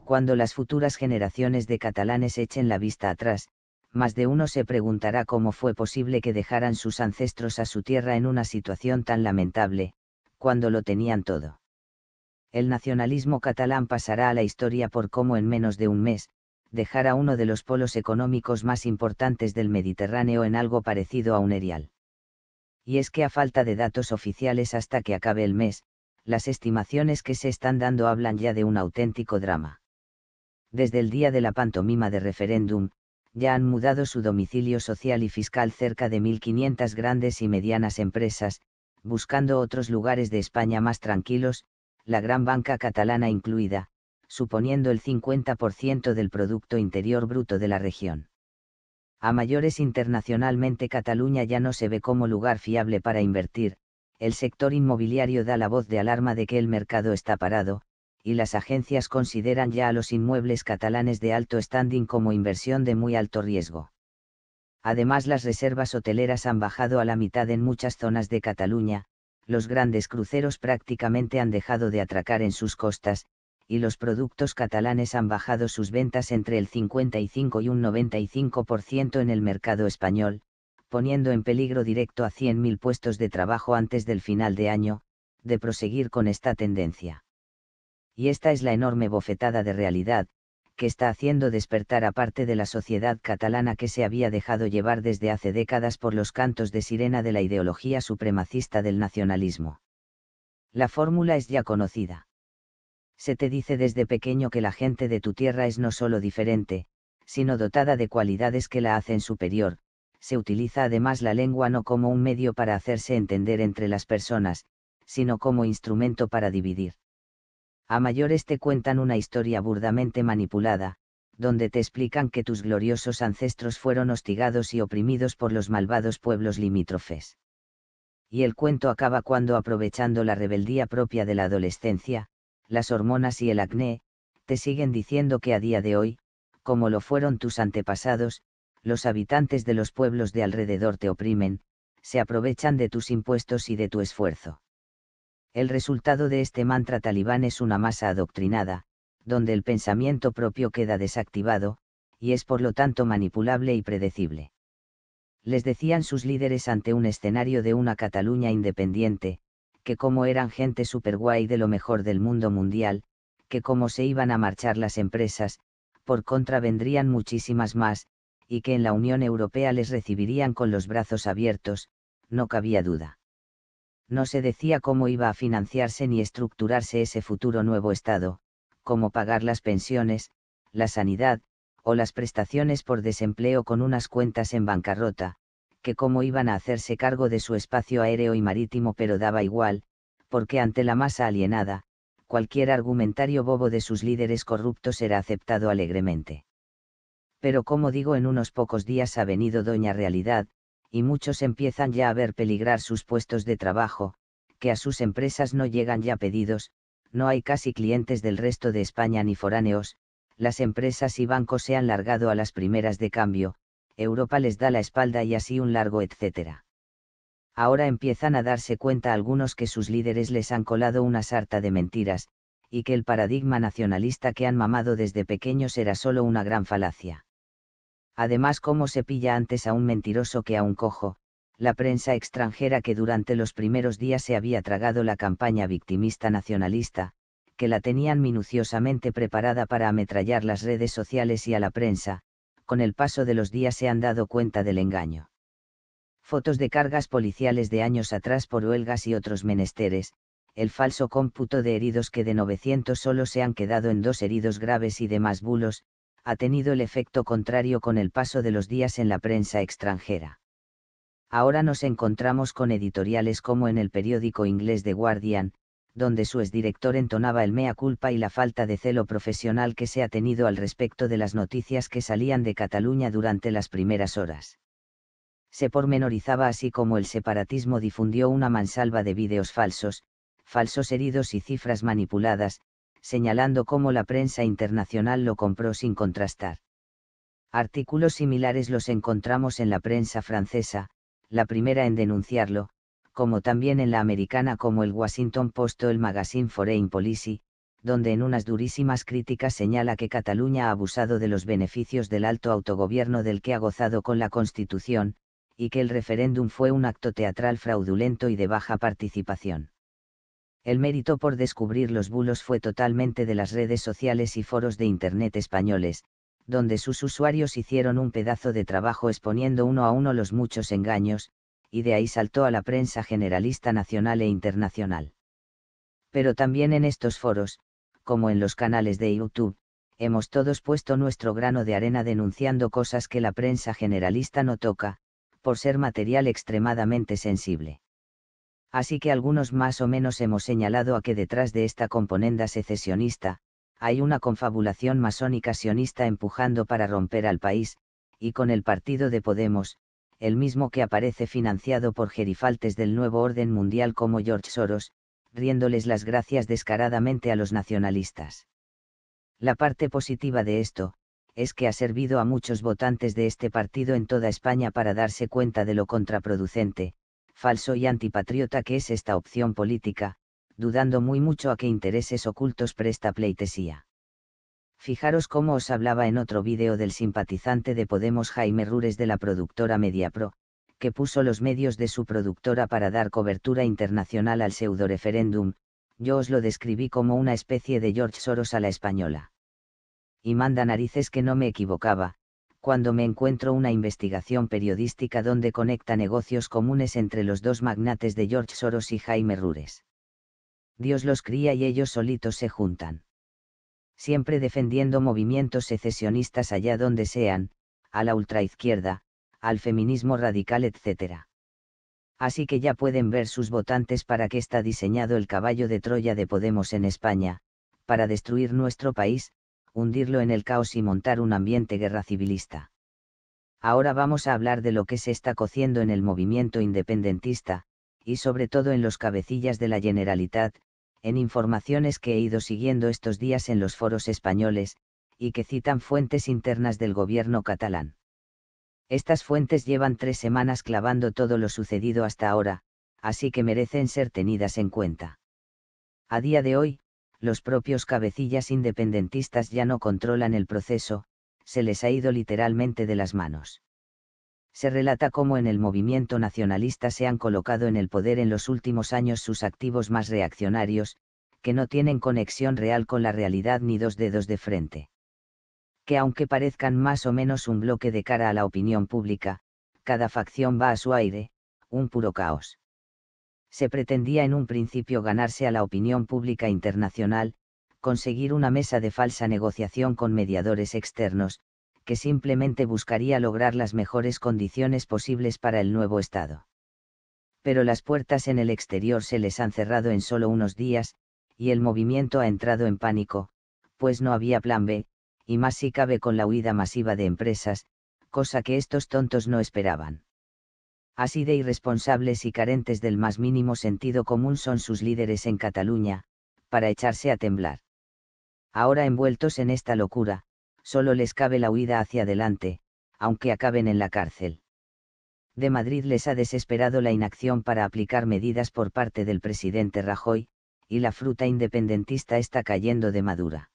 Cuando las futuras generaciones de catalanes echen la vista atrás, más de uno se preguntará cómo fue posible que dejaran sus ancestros a su tierra en una situación tan lamentable, cuando lo tenían todo. El nacionalismo catalán pasará a la historia por cómo en menos de un mes, dejar a uno de los polos económicos más importantes del Mediterráneo en algo parecido a un erial. Y es que a falta de datos oficiales hasta que acabe el mes, las estimaciones que se están dando hablan ya de un auténtico drama. Desde el día de la pantomima de referéndum, ya han mudado su domicilio social y fiscal cerca de 1.500 grandes y medianas empresas, buscando otros lugares de España más tranquilos, la gran banca catalana incluida, suponiendo el 50% del Producto Interior Bruto de la región. A mayores, internacionalmente Cataluña ya no se ve como lugar fiable para invertir, el sector inmobiliario da la voz de alarma de que el mercado está parado, y las agencias consideran ya a los inmuebles catalanes de alto standing como inversión de muy alto riesgo. Además, las reservas hoteleras han bajado a la mitad en muchas zonas de Cataluña, los grandes cruceros prácticamente han dejado de atracar en sus costas, y los productos catalanes han bajado sus ventas entre el 55 y un 95% en el mercado español, poniendo en peligro directo a 100.000 puestos de trabajo antes del final de año, de proseguir con esta tendencia. Y esta es la enorme bofetada de realidad, que está haciendo despertar a parte de la sociedad catalana que se había dejado llevar desde hace décadas por los cantos de sirena de la ideología supremacista del nacionalismo. La fórmula es ya conocida. Se te dice desde pequeño que la gente de tu tierra es no solo diferente, sino dotada de cualidades que la hacen superior. Se utiliza además la lengua no como un medio para hacerse entender entre las personas, sino como instrumento para dividir. A mayores te cuentan una historia burdamente manipulada, donde te explican que tus gloriosos ancestros fueron hostigados y oprimidos por los malvados pueblos limítrofes. Y el cuento acaba cuando, aprovechando la rebeldía propia de la adolescencia, las hormonas y el acné, te siguen diciendo que a día de hoy, como lo fueron tus antepasados, los habitantes de los pueblos de alrededor te oprimen, se aprovechan de tus impuestos y de tu esfuerzo. El resultado de este mantra talibán es una masa adoctrinada, donde el pensamiento propio queda desactivado, y es por lo tanto manipulable y predecible. Les decían sus líderes ante un escenario de una Cataluña independiente, que como eran gente superguay de lo mejor del mundo mundial, que como se iban a marchar las empresas, por contra vendrían muchísimas más, y que en la Unión Europea les recibirían con los brazos abiertos, no cabía duda. No se decía cómo iba a financiarse ni estructurarse ese futuro nuevo Estado, cómo pagar las pensiones, la sanidad, o las prestaciones por desempleo con unas cuentas en bancarrota, que cómo iban a hacerse cargo de su espacio aéreo y marítimo, pero daba igual, porque ante la masa alienada, cualquier argumentario bobo de sus líderes corruptos era aceptado alegremente. Pero como digo, en unos pocos días ha venido Doña Realidad, y muchos empiezan ya a ver peligrar sus puestos de trabajo, que a sus empresas no llegan ya pedidos, no hay casi clientes del resto de España ni foráneos, las empresas y bancos se han largado a las primeras de cambio, Europa les da la espalda y así un largo etcétera. Ahora empiezan a darse cuenta algunos que sus líderes les han colado una sarta de mentiras, y que el paradigma nacionalista que han mamado desde pequeños era solo una gran falacia. Además, cómo se pilla antes a un mentiroso que a un cojo, la prensa extranjera que durante los primeros días se había tragado la campaña victimista nacionalista, que la tenían minuciosamente preparada para ametrallar las redes sociales y a la prensa, con el paso de los días se han dado cuenta del engaño. Fotos de cargas policiales de años atrás por huelgas y otros menesteres, el falso cómputo de heridos que de 900 solo se han quedado en 2 heridos graves y demás bulos, ha tenido el efecto contrario con el paso de los días en la prensa extranjera. Ahora nos encontramos con editoriales como en el periódico inglés The Guardian, donde su exdirector entonaba el mea culpa y la falta de celo profesional que se ha tenido al respecto de las noticias que salían de Cataluña durante las primeras horas. Se pormenorizaba así como el separatismo difundió una mansalva de vídeos falsos heridos y cifras manipuladas, señalando cómo la prensa internacional lo compró sin contrastar. Artículos similares los encontramos en la prensa francesa, la primera en denunciarlo, como también en la americana como el Washington Post o el Magazine Foreign Policy, donde en unas durísimas críticas señala que Cataluña ha abusado de los beneficios del alto autogobierno del que ha gozado con la Constitución, y que el referéndum fue un acto teatral fraudulento y de baja participación. El mérito por descubrir los bulos fue totalmente de las redes sociales y foros de Internet españoles, donde sus usuarios hicieron un pedazo de trabajo exponiendo uno a uno los muchos engaños, y de ahí saltó a la prensa generalista nacional e internacional. Pero también en estos foros, como en los canales de YouTube, hemos todos puesto nuestro grano de arena denunciando cosas que la prensa generalista no toca, por ser material extremadamente sensible. Así que algunos más o menos hemos señalado a que detrás de esta componenda secesionista, hay una confabulación masónica sionista empujando para romper al país, y con el partido de Podemos, el mismo que aparece financiado por gerifaltes del nuevo orden mundial como George Soros, riéndoles las gracias descaradamente a los nacionalistas. La parte positiva de esto, es que ha servido a muchos votantes de este partido en toda España para darse cuenta de lo contraproducente, falso y antipatriota que es esta opción política, dudando muy mucho a qué intereses ocultos presta pleitesía. Fijaros cómo os hablaba en otro vídeo del simpatizante de Podemos Jaime Rures de la productora Mediapro, que puso los medios de su productora para dar cobertura internacional al pseudo-referéndum. Yo os lo describí como una especie de George Soros a la española. Y manda narices que no me equivocaba, cuando me encuentro una investigación periodística donde conecta negocios comunes entre los dos magnates de George Soros y Jaime Rures. Dios los cría y ellos solitos se juntan. Siempre defendiendo movimientos secesionistas allá donde sean, a la ultraizquierda, al feminismo radical, etc. Así que ya pueden ver sus votantes para qué está diseñado el caballo de Troya de Podemos en España, para destruir nuestro país, hundirlo en el caos y montar un ambiente guerra civilista. Ahora vamos a hablar de lo que se está cociendo en el movimiento independentista, y sobre todo en los cabecillas de la Generalitat, en informaciones que he ido siguiendo estos días en los foros españoles, y que citan fuentes internas del gobierno catalán. Estas fuentes llevan 3 semanas clavando todo lo sucedido hasta ahora, así que merecen ser tenidas en cuenta. A día de hoy, los propios cabecillas independentistas ya no controlan el proceso, se les ha ido literalmente de las manos. Se relata cómo en el movimiento nacionalista se han colocado en el poder en los últimos años sus activos más reaccionarios, que no tienen conexión real con la realidad ni dos dedos de frente. Que aunque parezcan más o menos un bloque de cara a la opinión pública, cada facción va a su aire, un puro caos. Se pretendía en un principio ganarse a la opinión pública internacional, conseguir una mesa de falsa negociación con mediadores externos, que simplemente buscaría lograr las mejores condiciones posibles para el nuevo Estado. Pero las puertas en el exterior se les han cerrado en solo unos días, y el movimiento ha entrado en pánico, pues no había plan B, y más si cabe con la huida masiva de empresas, cosa que estos tontos no esperaban. Así de irresponsables y carentes del más mínimo sentido común son sus líderes en Cataluña, para echarse a temblar. Ahora envueltos en esta locura, solo les cabe la huida hacia adelante, aunque acaben en la cárcel. De Madrid les ha desesperado la inacción para aplicar medidas por parte del presidente Rajoy, y la fruta independentista está cayendo de madura.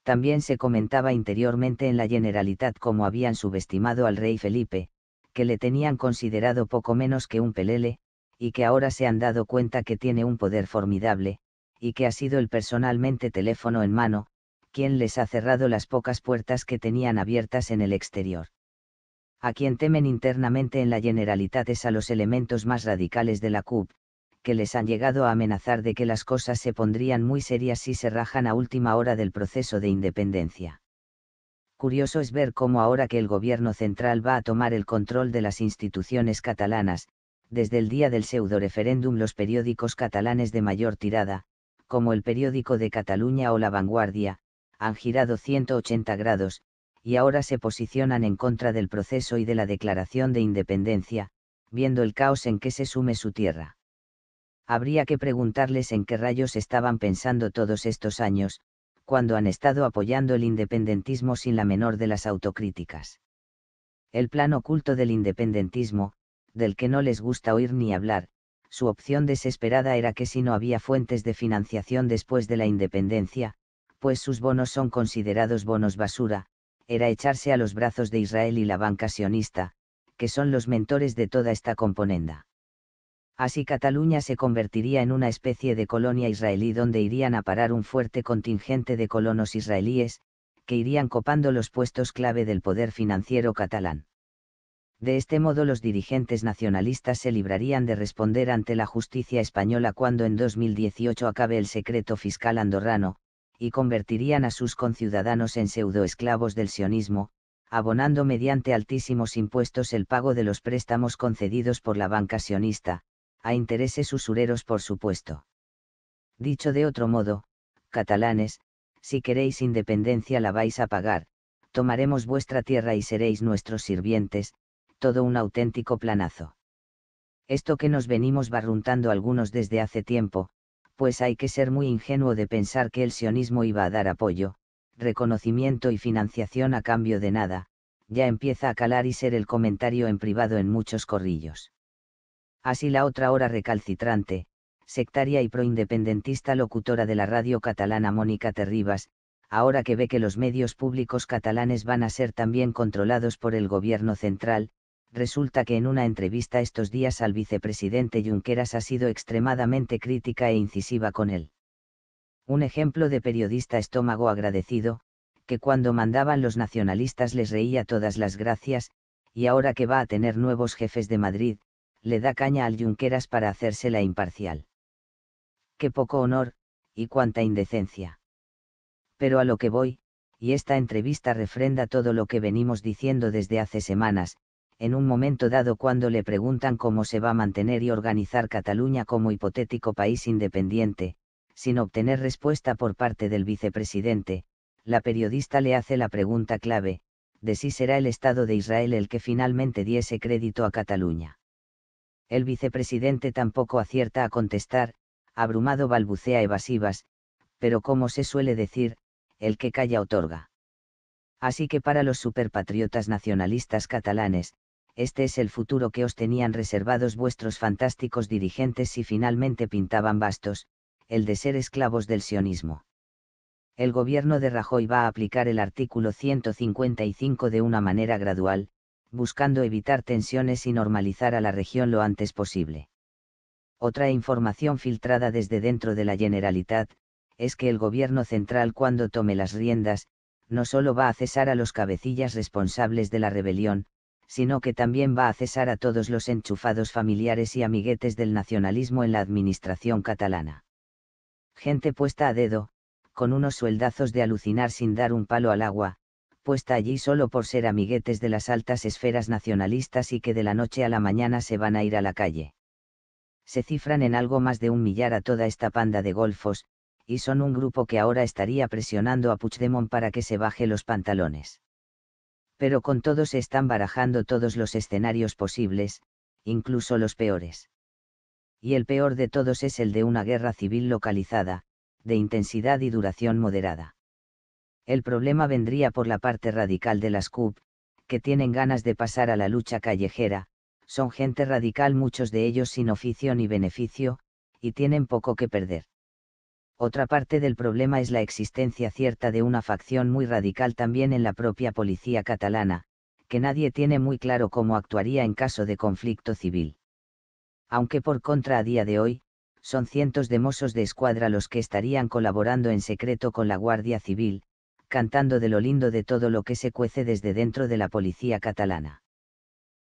También se comentaba interiormente en la Generalitat cómo habían subestimado al rey Felipe, que le tenían considerado poco menos que un pelele, y que ahora se han dado cuenta que tiene un poder formidable, y que ha sido él personalmente, teléfono en mano, quien les ha cerrado las pocas puertas que tenían abiertas en el exterior. A quien temen internamente en la Generalitat es a los elementos más radicales de la CUP, que les han llegado a amenazar de que las cosas se pondrían muy serias si se rajan a última hora del proceso de independencia. Curioso es ver cómo ahora que el gobierno central va a tomar el control de las instituciones catalanas, desde el día del pseudo-referéndum los periódicos catalanes de mayor tirada, como el Periódico de Cataluña o La Vanguardia, han girado 180 grados, y ahora se posicionan en contra del proceso y de la declaración de independencia, viendo el caos en que se sume su tierra. Habría que preguntarles en qué rayos estaban pensando todos estos años, cuando han estado apoyando el independentismo sin la menor de las autocríticas. El plan oculto del independentismo, del que no les gusta oír ni hablar, su opción desesperada era que si no había fuentes de financiación después de la independencia, pues sus bonos son considerados bonos basura, era echarse a los brazos de Israel y la banca sionista, que son los mentores de toda esta componenda. Así Cataluña se convertiría en una especie de colonia israelí donde irían a parar un fuerte contingente de colonos israelíes, que irían copando los puestos clave del poder financiero catalán. De este modo los dirigentes nacionalistas se librarían de responder ante la justicia española cuando en 2018 acabe el secreto fiscal andorrano, y convertirían a sus conciudadanos en pseudoesclavos del sionismo, abonando mediante altísimos impuestos el pago de los préstamos concedidos por la banca sionista, a intereses usureros por supuesto. Dicho de otro modo, catalanes, si queréis independencia la vais a pagar, tomaremos vuestra tierra y seréis nuestros sirvientes, todo un auténtico planazo. Esto que nos venimos barruntando algunos desde hace tiempo, pues hay que ser muy ingenuo de pensar que el sionismo iba a dar apoyo, reconocimiento y financiación a cambio de nada, ya empieza a calar y ser el comentario en privado en muchos corrillos. Así la otra hora recalcitrante, sectaria y proindependentista locutora de la radio catalana Mónica Terribas, ahora que ve que los medios públicos catalanes van a ser también controlados por el gobierno central, resulta que en una entrevista estos días al vicepresidente Junqueras ha sido extremadamente crítica e incisiva con él. Un ejemplo de periodista estómago agradecido, que cuando mandaban los nacionalistas les reía todas las gracias, y ahora que va a tener nuevos jefes de Madrid, le da caña al Junqueras para hacérsela imparcial. Qué poco honor, y cuánta indecencia. Pero a lo que voy, y esta entrevista refrenda todo lo que venimos diciendo desde hace semanas, en un momento dado cuando le preguntan cómo se va a mantener y organizar Cataluña como hipotético país independiente, sin obtener respuesta por parte del vicepresidente, la periodista le hace la pregunta clave, de si será el Estado de Israel el que finalmente diese crédito a Cataluña. El vicepresidente tampoco acierta a contestar, abrumado balbucea evasivas, pero como se suele decir, el que calla otorga. Así que para los superpatriotas nacionalistas catalanes, este es el futuro que os tenían reservados vuestros fantásticos dirigentes si finalmente pintaban bastos, el de ser esclavos del sionismo. El gobierno de Rajoy va a aplicar el artículo 155 de una manera gradual, buscando evitar tensiones y normalizar a la región lo antes posible. Otra información filtrada desde dentro de la Generalitat, es que el gobierno central cuando tome las riendas, no solo va a cesar a los cabecillas responsables de la rebelión, sino que también va a cesar a todos los enchufados familiares y amiguetes del nacionalismo en la administración catalana. Gente puesta a dedo, con unos sueldazos de alucinar sin dar un palo al agua, puesta allí solo por ser amiguetes de las altas esferas nacionalistas y que de la noche a la mañana se van a ir a la calle. Se cifran en algo más de 1 millar a toda esta panda de golfos, y son un grupo que ahora estaría presionando a Puigdemont para que se baje los pantalones. Pero con todo se están barajando todos los escenarios posibles, incluso los peores. Y el peor de todos es el de una guerra civil localizada, de intensidad y duración moderada. El problema vendría por la parte radical de las CUP, que tienen ganas de pasar a la lucha callejera, son gente radical muchos de ellos sin oficio ni beneficio, y tienen poco que perder. Otra parte del problema es la existencia cierta de una facción muy radical también en la propia policía catalana, que nadie tiene muy claro cómo actuaría en caso de conflicto civil. Aunque por contra a día de hoy, son cientos de mozos de escuadra los que estarían colaborando en secreto con la Guardia Civil, cantando de lo lindo de todo lo que se cuece desde dentro de la policía catalana.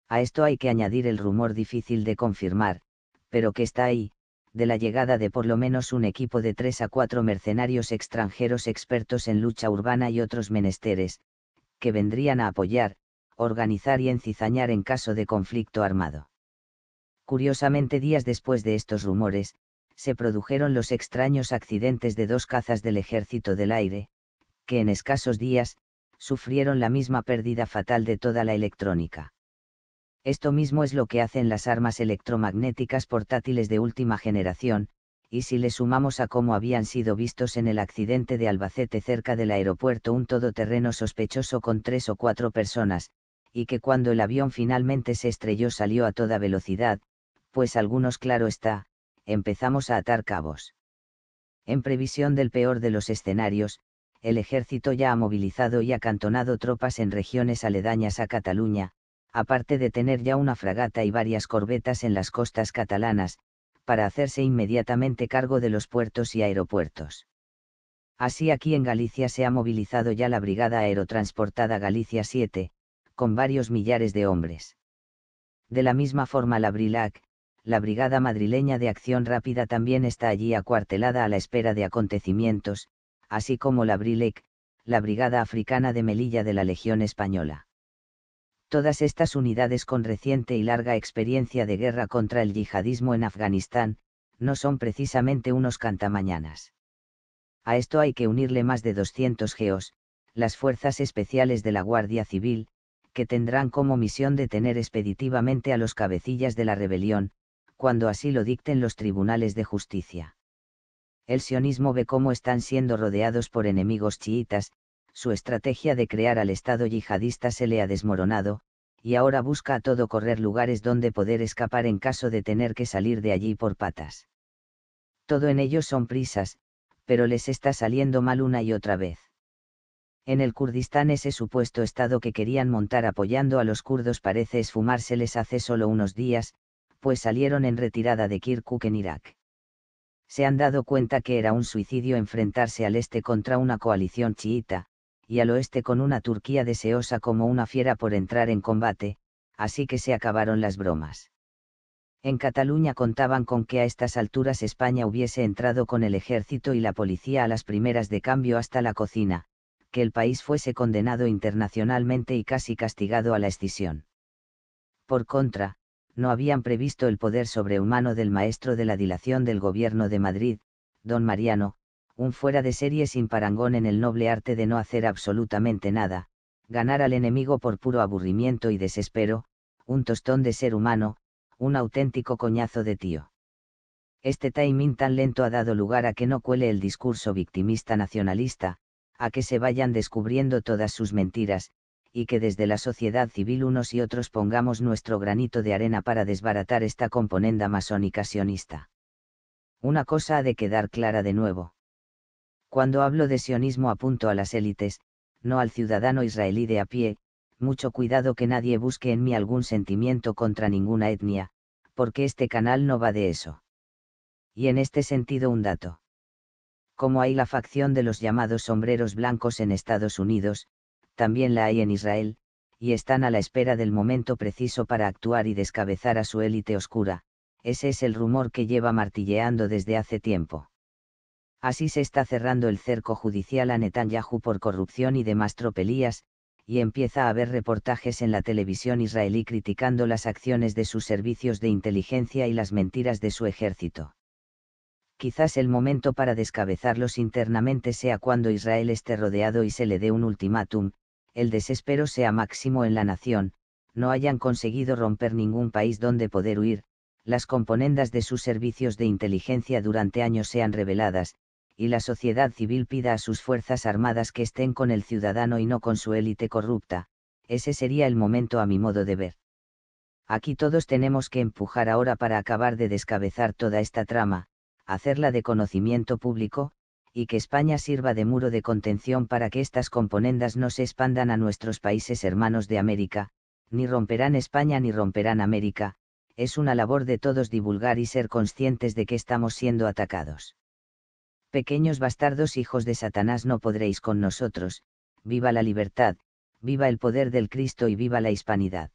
A esto hay que añadir el rumor difícil de confirmar, pero que está ahí, de la llegada de por lo menos un equipo de 3 a 4 mercenarios extranjeros expertos en lucha urbana y otros menesteres, que vendrían a apoyar, organizar y encizañar en caso de conflicto armado. Curiosamente, días después de estos rumores, se produjeron los extraños accidentes de 2 cazas del Ejército del Aire, que en escasos días, sufrieron la misma pérdida fatal de toda la electrónica. Esto mismo es lo que hacen las armas electromagnéticas portátiles de última generación, y si le sumamos a cómo habían sido vistos en el accidente de Albacete cerca del aeropuerto un todoterreno sospechoso con 3 o 4 personas, y que cuando el avión finalmente se estrelló salió a toda velocidad, pues algunos, claro está, empezamos a atar cabos. En previsión del peor de los escenarios, el ejército ya ha movilizado y acantonado tropas en regiones aledañas a Cataluña, aparte de tener ya una fragata y varias corbetas en las costas catalanas, para hacerse inmediatamente cargo de los puertos y aeropuertos. Así aquí en Galicia se ha movilizado ya la Brigada Aerotransportada Galicia 7, con varios millares de hombres. De la misma forma la BRILAC, la Brigada Madrileña de Acción Rápida, también está allí acuartelada a la espera de acontecimientos, así como la BRILEC, la Brigada Africana de Melilla de la Legión Española. Todas estas unidades con reciente y larga experiencia de guerra contra el yihadismo en Afganistán, no son precisamente unos cantamañanas. A esto hay que unirle más de 200 GEOs, las fuerzas especiales de la Guardia Civil, que tendrán como misión detener expeditivamente a los cabecillas de la rebelión, cuando así lo dicten los tribunales de justicia. El sionismo ve cómo están siendo rodeados por enemigos chiitas, su estrategia de crear al Estado yihadista se le ha desmoronado, y ahora busca a todo correr lugares donde poder escapar en caso de tener que salir de allí por patas. Todo en ellos son prisas, pero les está saliendo mal una y otra vez. En el Kurdistán, ese supuesto Estado que querían montar apoyando a los kurdos parece esfumárseles hace solo unos días, pues salieron en retirada de Kirkuk en Irak. Se han dado cuenta que era un suicidio enfrentarse al este contra una coalición chiita, y al oeste con una Turquía deseosa como una fiera por entrar en combate, así que se acabaron las bromas. En Cataluña contaban con que a estas alturas España hubiese entrado con el ejército y la policía a las primeras de cambio hasta la cocina, que el país fuese condenado internacionalmente y casi castigado a la escisión. Por contra, no habían previsto el poder sobrehumano del maestro de la dilación del gobierno de Madrid, don Mariano, un fuera de serie sin parangón en el noble arte de no hacer absolutamente nada, ganar al enemigo por puro aburrimiento y desespero, un tostón de ser humano, un auténtico coñazo de tío. Este timing tan lento ha dado lugar a que no cuele el discurso victimista nacionalista, a que se vayan descubriendo todas sus mentiras, y que desde la sociedad civil unos y otros pongamos nuestro granito de arena para desbaratar esta componenda masónica sionista. Una cosa ha de quedar clara de nuevo. Cuando hablo de sionismo apunto a las élites, no al ciudadano israelí de a pie, mucho cuidado que nadie busque en mí algún sentimiento contra ninguna etnia, porque este canal no va de eso. Y en este sentido un dato. Como hay la facción de los llamados sombreros blancos en Estados Unidos, también la hay en Israel, y están a la espera del momento preciso para actuar y descabezar a su élite oscura, ese es el rumor que lleva martilleando desde hace tiempo. Así se está cerrando el cerco judicial a Netanyahu por corrupción y demás tropelías, y empieza a haber reportajes en la televisión israelí criticando las acciones de sus servicios de inteligencia y las mentiras de su ejército. Quizás el momento para descabezarlos internamente sea cuando Israel esté rodeado y se le dé un ultimátum, el desespero sea máximo en la nación, no hayan conseguido romper ningún país donde poder huir, las componendas de sus servicios de inteligencia durante años sean reveladas, y la sociedad civil pida a sus fuerzas armadas que estén con el ciudadano y no con su élite corrupta, ese sería el momento a mi modo de ver. Aquí todos tenemos que empujar ahora para acabar de descabezar toda esta trama, hacerla de conocimiento público, y que España sirva de muro de contención para que estas componendas no se expandan a nuestros países hermanos de América, ni romperán España ni romperán América, es una labor de todos divulgar y ser conscientes de que estamos siendo atacados. Pequeños bastardos hijos de Satanás, no podréis con nosotros, viva la libertad, viva el poder del Cristo y viva la hispanidad.